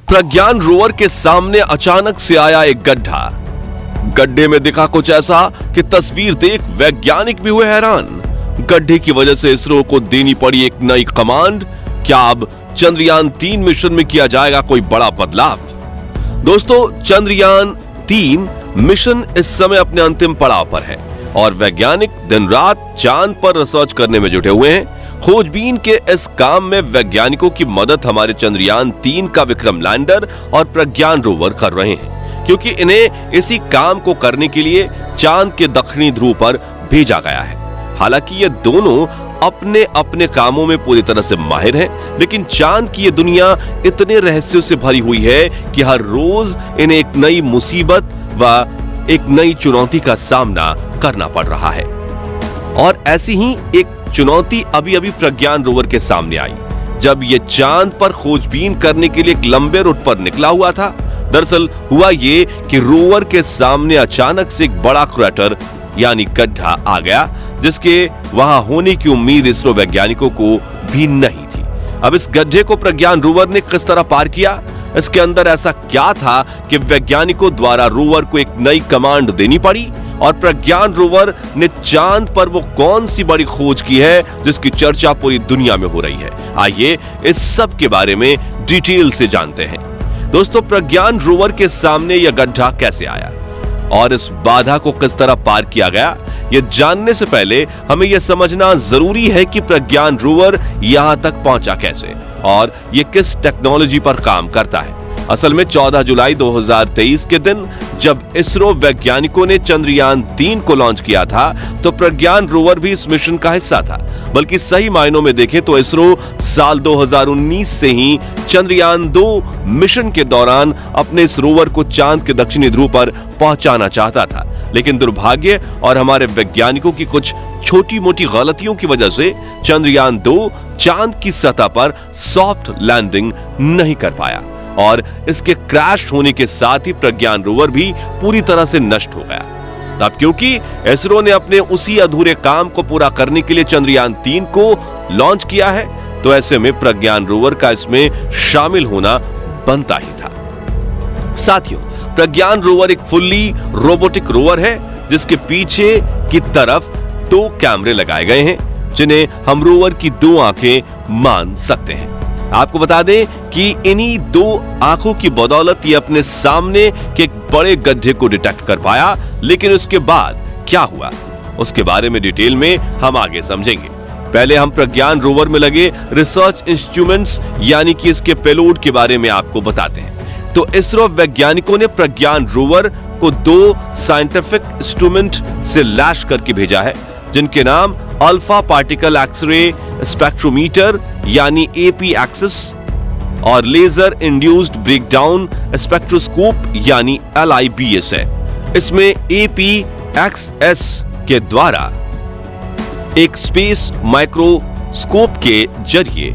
प्रज्ञान rover के सामने अचानक से आया एक गड्ढा। गड्ढे में दिखा कुछ ऐसा कि तस्वीर देख वैज्ञानिक भी हुए हैरान। गड्ढे की वजह से इसरो को देनी पड़ी एक नई कमांड। क्या अब चंद्रयान 3 मिशन में किया जाएगा कोई बड़ा बदलाव? दोस्तों, चंद्रयान 3 मिशन इस समय अपने अंतिम पड़ाव पर है और वैज्ञानिक दिन रात चांद पर रिसर्च करने में जुटे हुए हैं। खोजबीन के इस काम में वैज्ञानिकों की मदद हमारे चंद्रयान 3 का विक्रम लैंडर और प्रज्ञान रोवर कर रहे हैं, क्योंकि इन्हें इसी काम को करने के लिए चांद के दक्षिणी ध्रुव पर भेजा गया है। हालांकि ये दोनों अपने अपने कामों में पूरी तरह से माहिर हैं, लेकिन चांद की ये दुनिया इतने रहस्यों से भरी हुई है कि हर रोज इन्हें एक नई मुसीबत व एक नई चुनौती का सामना करना पड़ रहा है। और ऐसी ही एक चुनौती अभी अभी प्रज्ञान रोवर के सामने आई, जब ये चांद पर खोजबीन करने के लिए एक लंबे रूट पर निकला हुआ था। दरअसल हुआ ये कि रोवर के सामने अचानक से एक बड़ा क्रैटर यानी गड्ढा आ गया, जिसके वहां होने की उम्मीद इसरो वैज्ञानिकों को भी नहीं थी। अब इस गड्ढे को प्रज्ञान रोवर ने किस तरह पार किया? इसके अंदर ऐसा क्या था कि वैज्ञानिकों द्वारा रोवर को एक नई कमांड देनी पड़ी? और प्रज्ञान रोवर ने चांद पर वो कौन सी बड़ी खोज की है जिसकी चर्चा पूरी दुनिया में हो रही है? आइए इस सब के बारे में डिटेल से जानते हैं। दोस्तों, प्रज्ञान रोवर के सामने यह गड्ढा कैसे आया और इस बाधा को किस तरह पार किया गया, ये जानने से पहले हमें यह समझना जरूरी है कि प्रज्ञान रोवर यहां तक पहुंचा कैसे और ये किस टेक्नोलॉजी पर काम करता है। असल में 14 जुलाई 2023 के दिन जब इसरो वैज्ञानिकों ने चंद्रयान 3 को लॉन्च किया था, तो प्रज्ञान रोवर भी इस मिशन का हिस्सा था। बल्कि सही मायनों में देखें तो इसरो साल 2019 से ही चंद्रयान 2 मिशन के दौरान अपने इस रोवर को चांद के दक्षिणी ध्रुव पर पहुंचाना चाहता था, लेकिन दुर्भाग्य और हमारे वैज्ञानिकों की कुछ छोटी मोटी गलतियों की वजह से चंद्रयान 2 चांद की सतह पर सॉफ्ट लैंडिंग नहीं कर पाया और इसके क्रैश होने के साथ ही प्रज्ञान रोवर भी पूरी तरह से नष्ट हो गया। अब क्योंकि इसरो ने अपने उसी अधूरे काम को पूरा करने के लिए चंद्रयान 3 को लॉन्च किया है, तो ऐसे में प्रज्ञान रोवर का इसमें शामिल होना बनता ही था। साथियों, प्रज्ञान रोवर एक फुल्ली रोबोटिक रोवर है, जिसके पीछे की तरफ 2 कैमरे लगाए गए हैं, जिन्हें हम रोवर की 2 आंखें मान सकते हैं। आपको बता दें कि इन्हीं 2 आंखों की बदौलत ये अपने सामने के एक बड़े गड्ढे को डिटेक्ट कर पाया। लेकिन उसके बाद क्या हुआ, उसके बारे में डिटेल में हम आगे समझेंगे। पहले हम प्रज्ञान रोवर में लगे रिसर्च इंस्ट्रूमेंट्स यानी कि इसके पेलोड के बारे में आपको बताते हैं। तो इसरो वैज्ञानिकों ने प्रज्ञान रोवर को 2 साइंटिफिक इंस्ट्रूमेंट से लैश करके भेजा है, जिनके नाम अल्फा पार्टिकल एक्सरे स्पेक्ट्रोमीटर यानी एपी एक्सिस और लेजर इंड्यूस्ड ब्रेकडाउन स्पेक्ट्रोस्कोप यानी LIBS है। इसमें APXS के द्वारा एक स्पेस माइक्रोस्कोप के जरिए